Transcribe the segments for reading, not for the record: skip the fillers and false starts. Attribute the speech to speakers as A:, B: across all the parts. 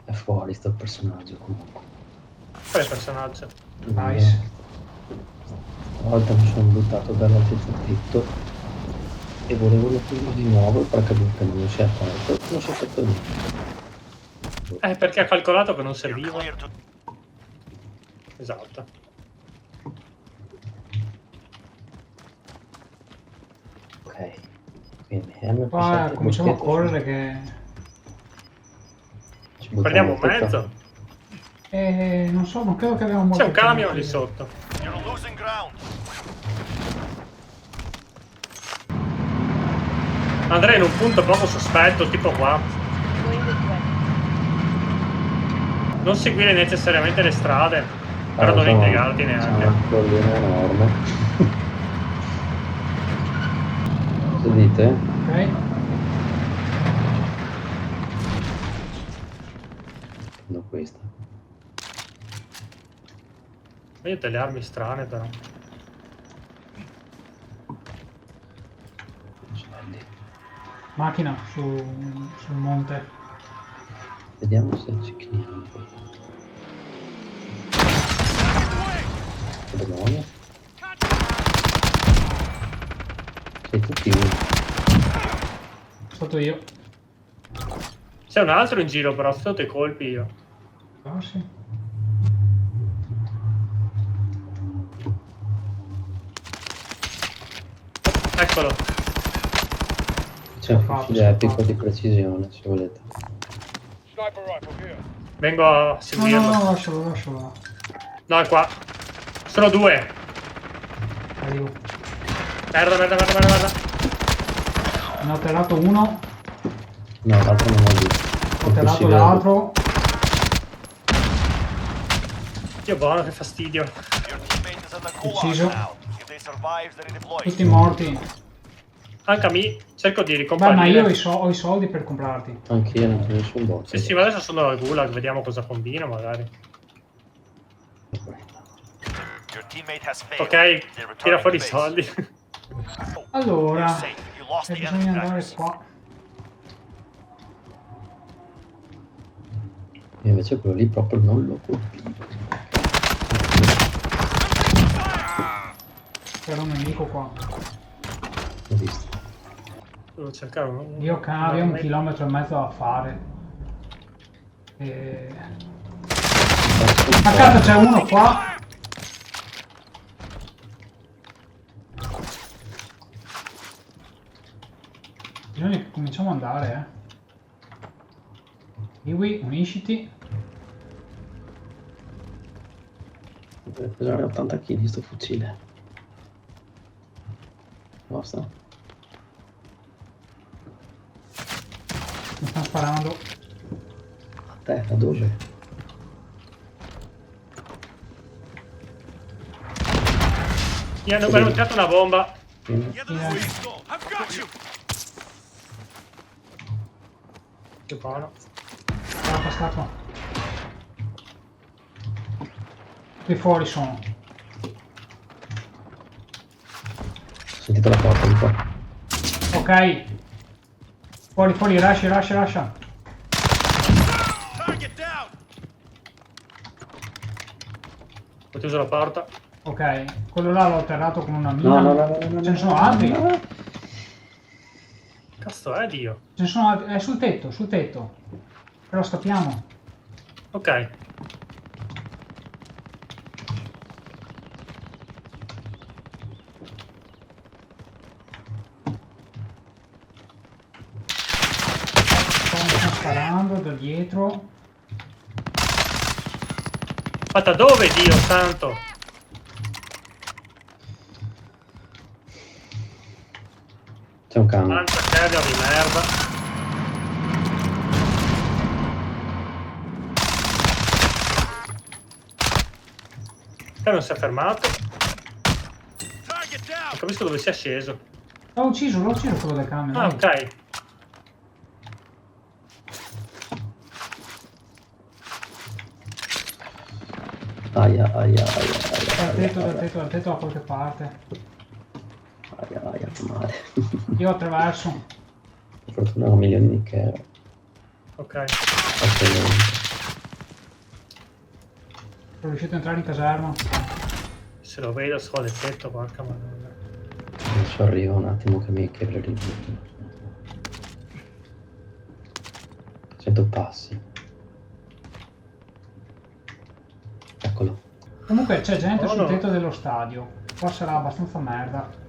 A: È fuori sto personaggio comunque.
B: Qual è il personaggio?
C: Nice.
A: Stavolta mi sono buttato dall'altezza tetto e volevo metterlo di nuovo, il paracadute non si è aperto, non si è fatto niente.
B: Perché ha calcolato che non serviva. Esatto.
A: Ok, quindi MP7
C: Qua cominciamo a
A: boschetto,
C: correre che...
A: ci buttiamo
B: Prendiamo un
A: in testa.
B: mezzo.
C: non so, non credo che abbiamo molto
B: C'è un camion lì
C: alternative.
B: sotto.
D: You're losing ground.
B: Andrei in un punto poco sospetto, tipo qua. Non seguire necessariamente le strade, però non impiegarti neanche.
A: C'è una collina enorme. Sentite?
C: Ok?
A: No, questa.
B: Io ho delle armi strane però.
C: Macchina sul monte.
A: Vediamo se ci chiediamo. Che demonio? Sei tutti uno.
C: Sotto io.
B: C'è un altro in giro però, sotto i colpi io.
C: Ah, sì.
B: Eccolo.
A: C'è un
C: Fatto,
A: fucile
C: sì,
A: epico
C: fatto.
A: di precisione, se volete.
D: Sniper rifle here.
B: Vengo a
C: No,
B: seguirlo.
C: no, no, lascialo.
B: No, è qua. Sono due.
C: Arrivo.
B: Merda.
C: Ne ho terrato uno,
A: No, l'altro non l'ho visto.
C: ho terrato l'altro.
B: Dio buono, che fastidio.
D: Your teammate is in the gulag
C: Ucciso.
D: now. If they survive, they redeploy.
C: Tutti morti.
B: Anche a me, cerco di
C: Beh,
B: ricomparire.
C: ma io ho i soldi per comprarti.
A: Anch'io non ho nessun bot.
B: Sì, ma adesso sono al gulag, vediamo cosa combino magari.
D: Your teammate has failed.
B: Ok,
D: They're
B: tira
D: returning
B: fuori i
D: to base.
B: soldi.
C: Allora,
D: You're safe. You lost the
C: bisogna
D: enemy
C: andare
D: trackers.
C: qua.
A: Io invece quello lì proprio non lo colpivo.
C: C'era un nemico qua.
A: L'ho visto.
B: Devo cercare un...
C: Io abbiamo 1,5 chilometri da fare. A casa c'è uno qua. Bisogna che cominciamo ad andare, Iwi, unisciti.
A: Deve pesare 80 kg sto fucile. Basta.
C: Mi stanno sparando.
A: A te, da dove?
B: Mi hanno tirato una bomba.
D: I've got you.
B: Che buono.
C: Stacco. Qui fuori sono.
A: Ho sentito la porta di qua.
C: Ok. Fuori, lascia.
D: Target down.
B: Ho chiuso la porta.
C: Ok, quello là l'ho atterrato con una mina.
A: No.
C: Ce ne sono altri?
B: Cazzo è Dio?
C: Ce ne sono altri. È sul tetto. Però scappiamo.
B: Ok.
C: Stanno sparando da dietro.
B: Aspetta, dove Dio santo?
A: C'è un camion.
B: Mangia carrier di merda. Che non si è fermato.
D: Target down.
B: Non capisco dove sia sceso.
C: L'ho ucciso quello del camion.
B: Ah,
C: dai.
B: ok.
A: Aia.
C: Dal tetto da qualche parte.
A: Aia, che male.
C: Io attraverso.
A: Per fortuna ho milioni di che
B: Ok.
C: Sono riuscito a entrare in caserma.
B: Se lo vedo sto lettetto, porca madonna.
A: Adesso arrivo un attimo che mi chiede il ributto. Sento passi. Eccolo.
C: Comunque c'è gente
B: Oh,
C: sul
B: no.
C: tetto dello stadio. Qua sarà abbastanza merda.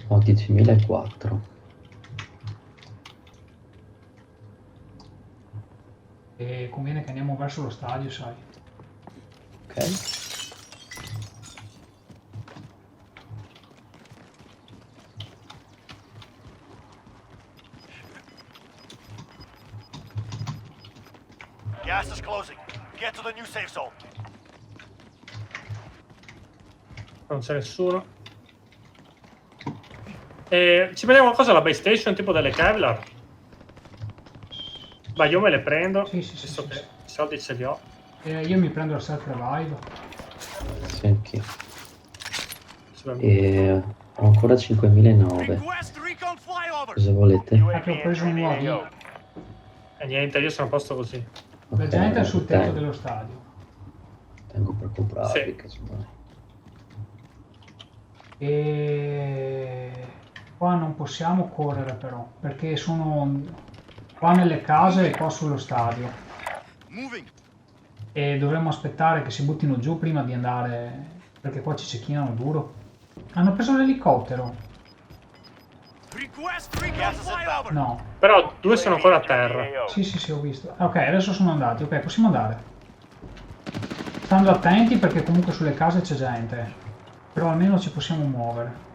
A: Ho 10.004.
C: E conviene che andiamo verso lo stadio, sai.
A: Ok.
D: Gas is closing. Get to the new safe zone.
B: Non c'è nessuno. Ci vediamo qualcosa alla base station, tipo delle Kevlar? Vai, io me le prendo.
C: Sì, sì, sì,
B: visto
C: sì,
B: che
C: sì.
B: i soldi ce li ho.
C: Io mi prendo il self revive.
A: Sì, anch'io.
B: Sulla-
A: E ho ancora 5.009.
D: Request recon flyover.
A: Cosa volete?
C: Che ho preso un UAV.
B: E niente, io sono a posto così.
C: La
A: Ok,
C: gente è sul tetto
A: tengo,
C: dello stadio.
A: tengo per comprarli,
B: Sì.
A: casomai.
C: E qua non possiamo correre però, perché sono qua nelle case e qua sullo stadio.
D: Moving.
C: E dovremmo aspettare che si buttino giù prima di andare, perché qua ci cecchinano duro. Hanno preso l'elicottero?
D: Request recon flyover.
C: No.
B: Però due sono ancora a terra.
C: Sì, sì, sì, ho visto. Ok, adesso sono andati. Ok, possiamo andare. Stando attenti perché comunque sulle case c'è gente. Però almeno ci possiamo muovere.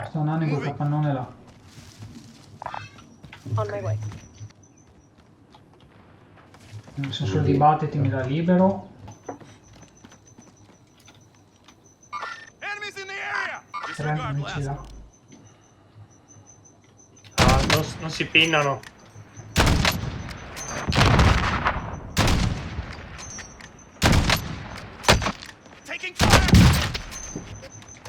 C: Sto andando in quel capannone là.
E: On my way.
C: Nel sensore di battiti mi dà libero.
D: Enemies in the area.
C: Tre
D: Disregard
C: amici
D: last.
C: là.
B: Ah, non si pinnano.
D: Taking fire.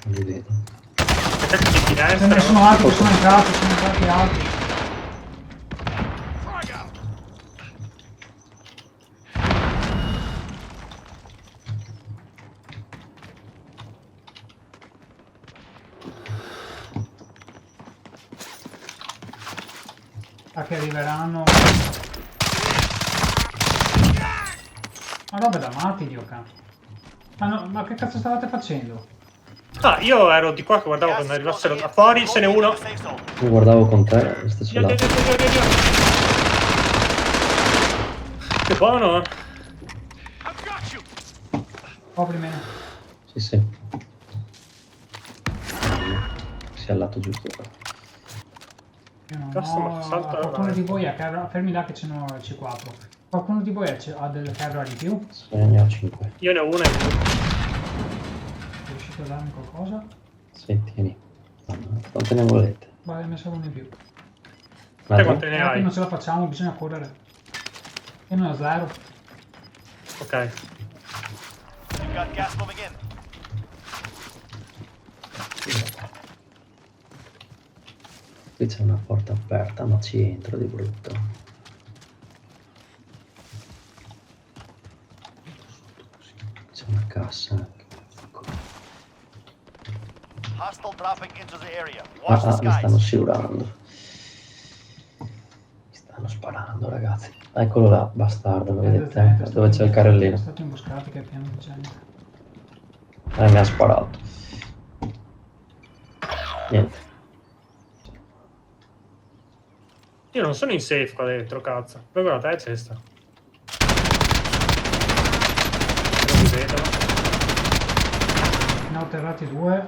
A: Non li vedo.
B: Aspetta di
C: Ce ne
B: finestra.
C: sono altri che sono entrati altri.
D: Frag out.
C: Che arriveranno. Ma roba da matti, Dio cazzo. Ma che cazzo stavate facendo?
B: Ah, io ero di qua che guardavo
D: Gas
B: quando
D: is
B: arrivassero
D: closing
B: da
D: in.
B: fuori, ce n'è
D: Moving
B: uno.
D: to the safe zone.
A: Io guardavo con te, questo ce
B: Dio,
A: l'ha.
B: Dio, Dio, Dio, Dio, Dio. Che buono.
D: I've got you.
C: Copri me.
A: Sì, sì. Si è al lato giusto.
C: Io non
B: Cazzo, ma
C: ho...
B: salta
C: Qualcuno
B: avanti.
C: di voi ha Kevlar... Fermi là che ce n'ho il C4. Qualcuno di voi ha delle Kevlar di più?
A: Sì, ne ho 5.
B: Io ne ho una in più.
C: È riuscito a darmi qualcosa?
A: Sì, tieni. Quante ne volete?
C: Vai, me serve uno in più.
B: Te
A: Un'altra?
B: quante ne
C: Qui
B: hai?
C: non ce la facciamo, bisogna correre. Io ne ho zero.
B: Ok.
D: You've got gas moving in.
A: Qui c'è una porta aperta, ma ci entro di brutto. C'è una cassa anche. Ecco.
D: Hostile dropping into the area.
A: Ah,
D: Watch the
A: mi stanno
D: skies.
A: silurando. Mi stanno sparando, ragazzi. Eccolo là, bastardo, lo vedete? Dove c'è il
C: È
A: carrellino.
C: stato imboscato che è pieno di gente.
A: Mi ha sparato. Niente.
B: Io non sono in safe qua dentro, cazzo. Poi guarda, te c'è sta. Non mi vedono.
C: Ne ho atterrati due.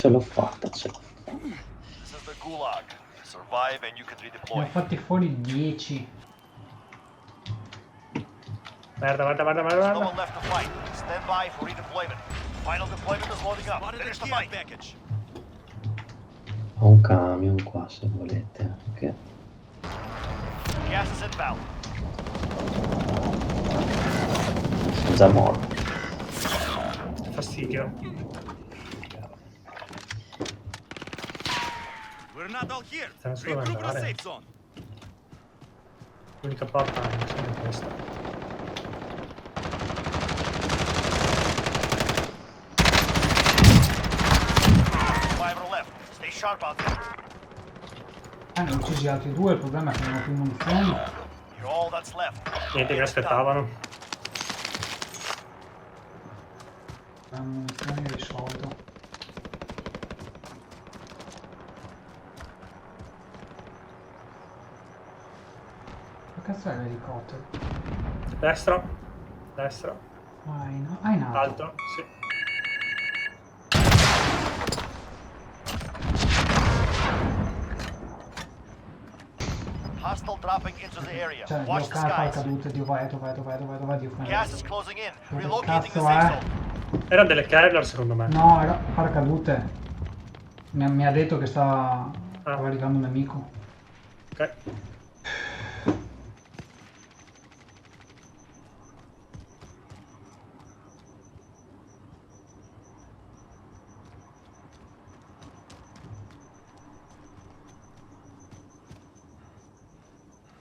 A: ce l'ho fatta, ce l'ho fatta.
D: This is the Gulag. Survive and you can
C: Ne ho
D: redeploy.
C: fatti fuori 10.
B: Merda, guarda, guarda,
D: There's no
B: guarda.
D: one left to fight. Stand by for redeployment. Final deployment is loading up. Finish the fight.
A: Ho un camion qua se volete anche.
D: Gas is inbound.
A: Sono già morto.
B: Fastidio.
E: We're not all here.
B: Stiamo solo ad
E: Regroup in a
B: andare.
E: safe zone.
B: L'unica porta non è questa.
D: Five are left. Stay sharp out there.
C: Ne ho uccisi altri due, il problema è che non ho più munizioni.
D: You're all that's left.
B: Niente che aspettavano.
C: La munizione è risolto. Che cazzo è l'elicottero?
B: Destra. Destra.
C: Ah, in alto.
B: Alto. Sì.
D: Hostile dropping into the area.
C: Cioè,
D: Watch
C: Dio
D: the
C: cazzo
D: skies.
C: cadute, Dio vai, Dio
D: Gas is closing in.
C: Dove
D: Relocating the
C: cazzo
D: safe
C: è?
D: zone.
B: Erano delle Kevlar secondo me.
C: No, era paracadute. Mi ha detto che stava arrivando un nemico.
B: Ok.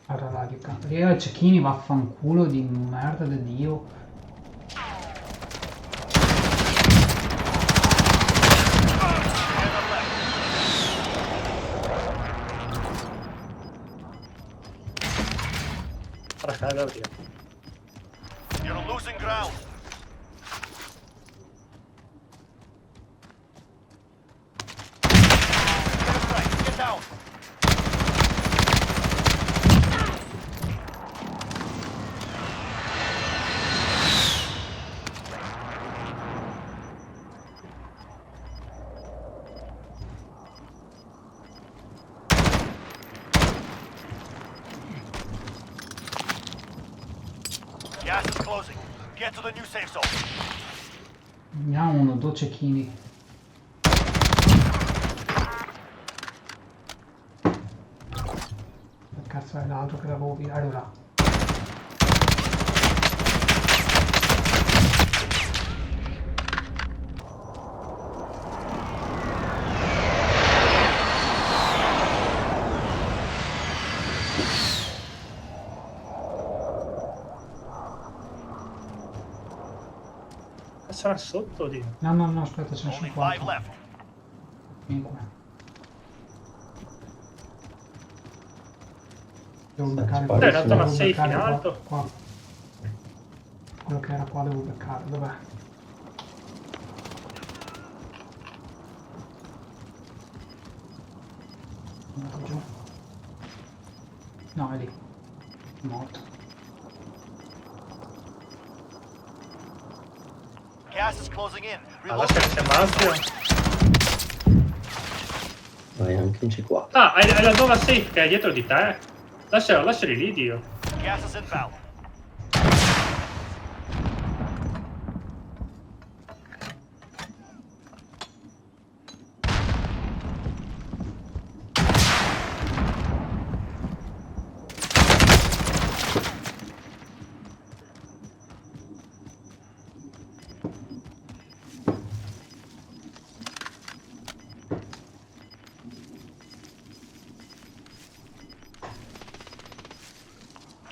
C: Guarda là, che cazzo. Lì ai cecchini vaffanculo di merda di Dio.
B: Paracadute, oddio.
D: You're losing ground. Get right. Get down. Gas is closing. Get to the new safe zone.
C: Ne ha uno, due cecchini. Che cazzo è l'altro che l'avevo virato là?
B: Sarà sotto, oddio.
C: No, aspetta, ce ne
D: Only
C: sono
D: 5
C: quattro.
D: left.
C: Vieni qua. Devo beccare
A: Dai,
C: qua.
A: in realtà
C: Devo
B: una safe
C: beccare
B: in
C: qua,
B: alto.
C: qua. Quello che era qua devo beccare, dov'è? È andato giù. No, è lì. È morto.
D: Gas is closing in.
B: Adesso che siamo altri.
A: Vai anche un C4.
B: Ah, hai la nuova safe che è dietro di te. Lasciali lì, Dio.
D: Gas is inbound.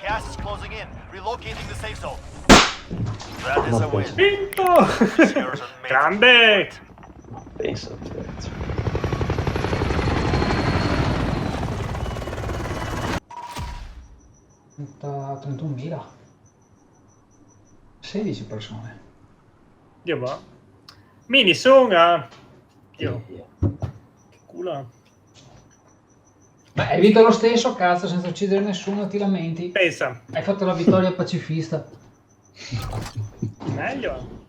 D: Gas is closing in. Relocating the safe zone. That is a win.
B: Vinto!
D: Yours are made.
B: Grande!
A: Penso a te.
C: Da 31.000. 16 persone.
B: Dio va. Mini Songa! Dio, che culo.
C: Beh, hai vinto lo stesso, cazzo, senza uccidere nessuno, ti lamenti.
B: Pensa,
C: Hai fatto la vittoria pacifista.
B: meglio.